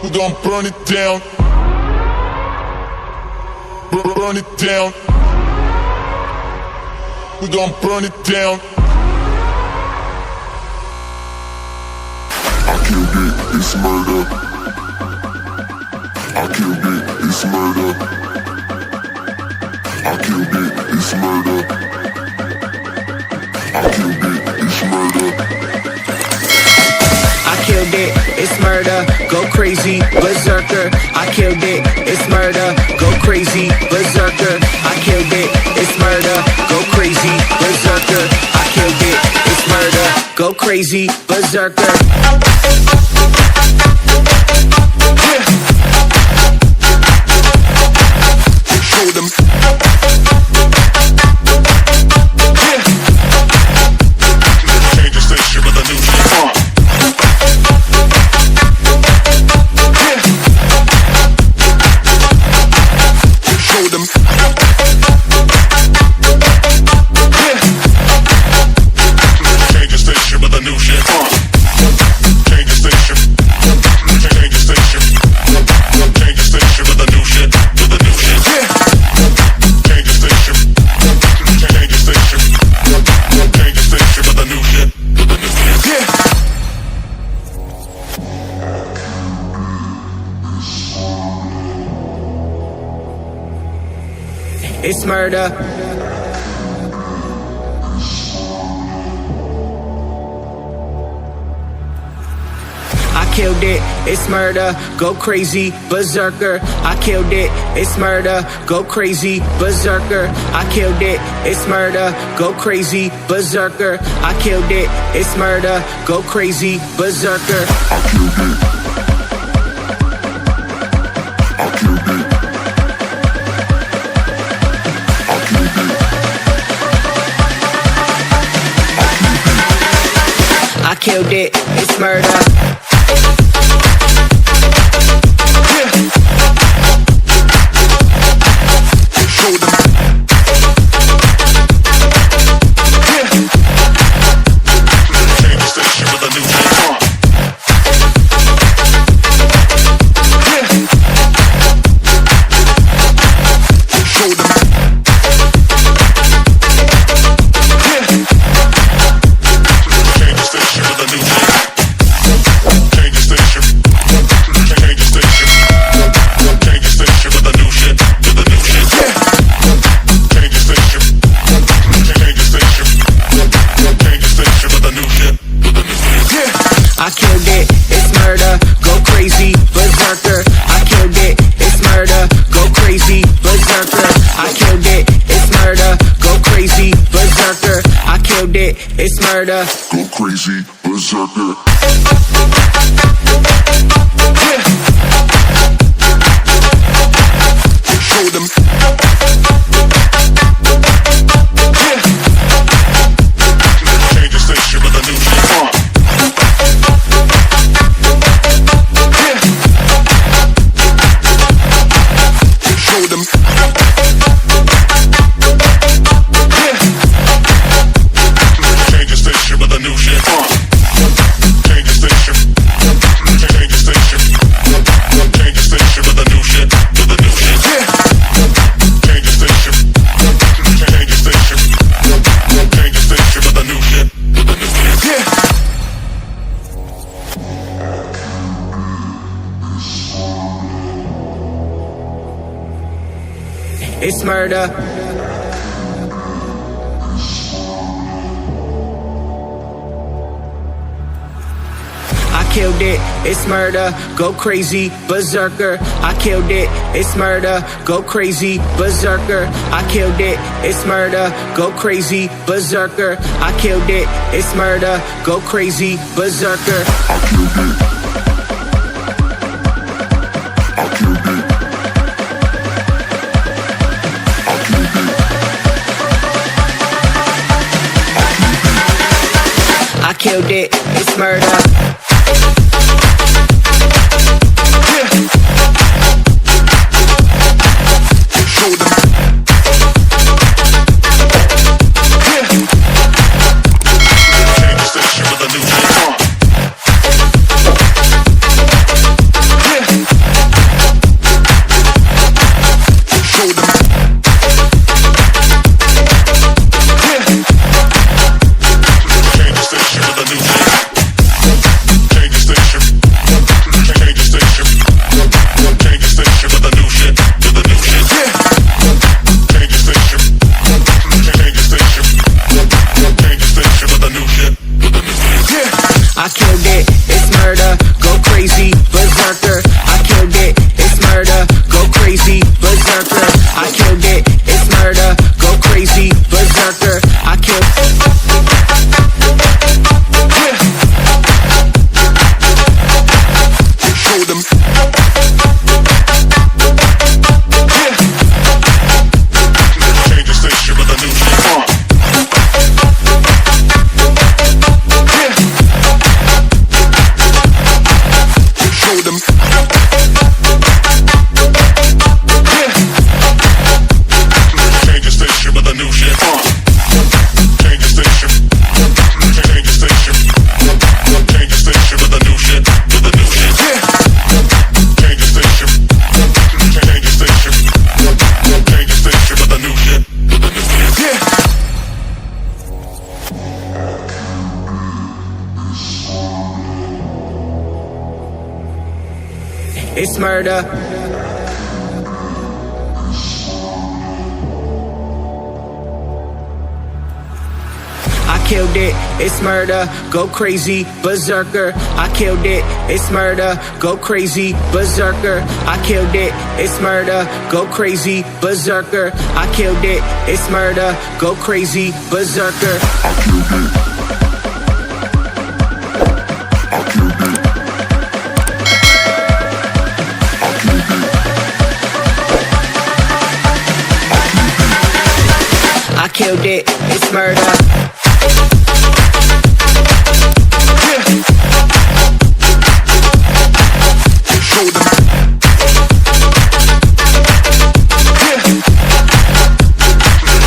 We gon' burn it down. Burn it down. We gon' burn it down. I killed it, it's murder. I killed it, it's murder. I killed it, it's murder. I killed it, it's murder. I killed it, it's murder, go crazy, berserker. I killed it, it's murder, go crazy, berserker. I killed it, it's murder, go crazy, berserker. I killed it, it's murder, go crazy, berserker. Show them. Change the station with a new shit. Show them. Change the station with a new shit. Change the station. Change the station. Change the station with a new shit. With a new shit. Change the station. Change the station. Change the station with a new shit. With a new shit. It's murder. I killed it, it's murder, go crazy, berserker. I killed it, it's murder, go crazy, berserker. I killed it, it's murder, go crazy, berserker. I killed it, it's murder, go crazy, berserker. I killed it. I killed it. I killed it, it's murder. Show them. Change the station with a new shit. Show them. Change the station with a new shit. Change the station. Change the station. Change the station with a new shit. With a new shit. Change the station. Change the station. Change the station with a new shit. With a new shit. I killed it, it's murder, go crazy, berserker. I killed it, it's murder, go crazy, berserker. I killed it, it's murder, go crazy, berserker. I killed it, it's murder. Go crazy, berserker. Show them. Change the station with a new shit. Show them. Change the station with a new shit. Change the station. Change the station. Change the station with a new shit. With a new shit. Change the station. Change the station. Change the station with a new shit. With a new shit. It's murder. I killed it, it's murder, go crazy, berserker. I killed it, it's murder, go crazy, berserker. I killed it, it's murder, go crazy, berserker. I killed it, it's murder, go crazy, berserker. I killed it. I killed it. I killed it. I killed it, it's murder. Show them. Change the station with a new shit. I killed it, it's murder, go crazy, berserker. I killed it, it's murder, go crazy, berserker. I killed it, it's murder, go crazy, berserker. I killed Show them. Change the station with a new shit. Show them. Change the station with a new shit. Change the station. Change the station. Change the station with a new shit. With a new shit. Change the station. Change the station. Change the station with a new shit. With a new shit. it's murder. I killed it, it's murder, go crazy, berserker. I killed it, it's murder, go crazy, berserker. I killed it, it's murder, go crazy, berserker. I killed it, it's murder, go crazy, berserker. I killed it, it's murder. Show them.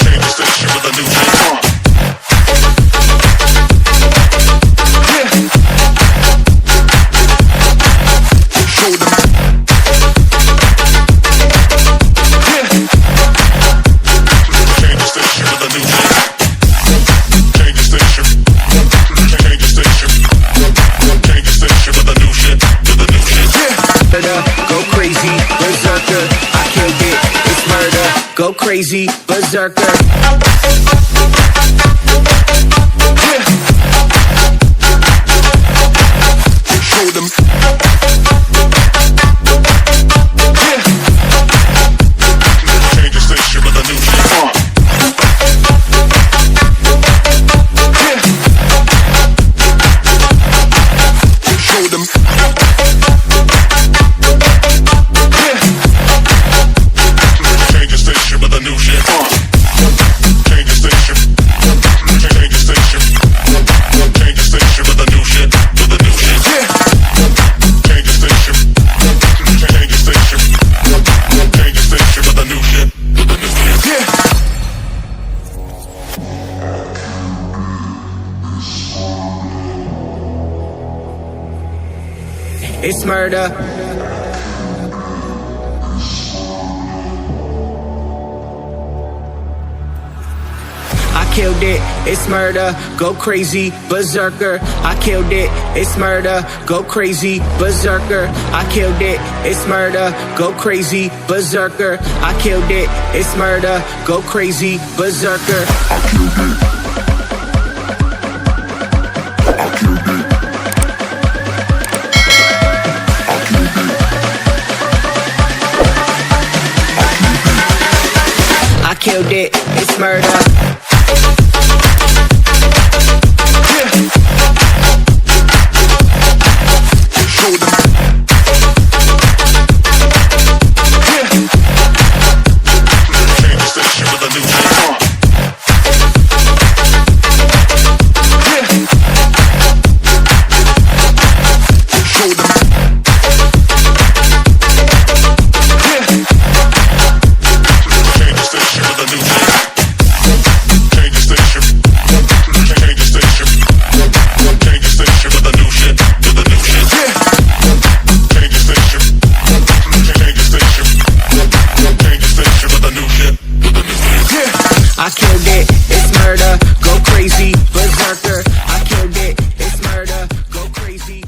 Change the station with a new shit. Show them. Change the station with a new shit. Change the station. Change the station. Change the station with a new shit. With a new shit. Murder, go crazy, berserker. I killed it, it's murder, go crazy, berserker. Show them. Change the station with a new shit. Show them. Change the station with a new shit. Change the station. Change the station. Change the station with a new shit. With a new shit. Change the station. Change the station. Change the station with a new shit. With a new shit. It's murder. I killed it, it's murder, go crazy, berserker. I killed it, it's murder, go crazy, berserker. I killed it, it's murder, go crazy, berserker. I killed it, it's murder, go crazy, berserker. I killed it, it's murder. Show them. Change the station with a new shit. Show them. Change the station with a new shit. Change the station. Change the station. Change the station with a new shit. With a new shit. Change the station. Change the station. Change the station with a new shit. With a new shit. I killed it, it's murder, go crazy, berserker. I killed it, it's murder, go crazy.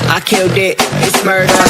I killed it, it's murder.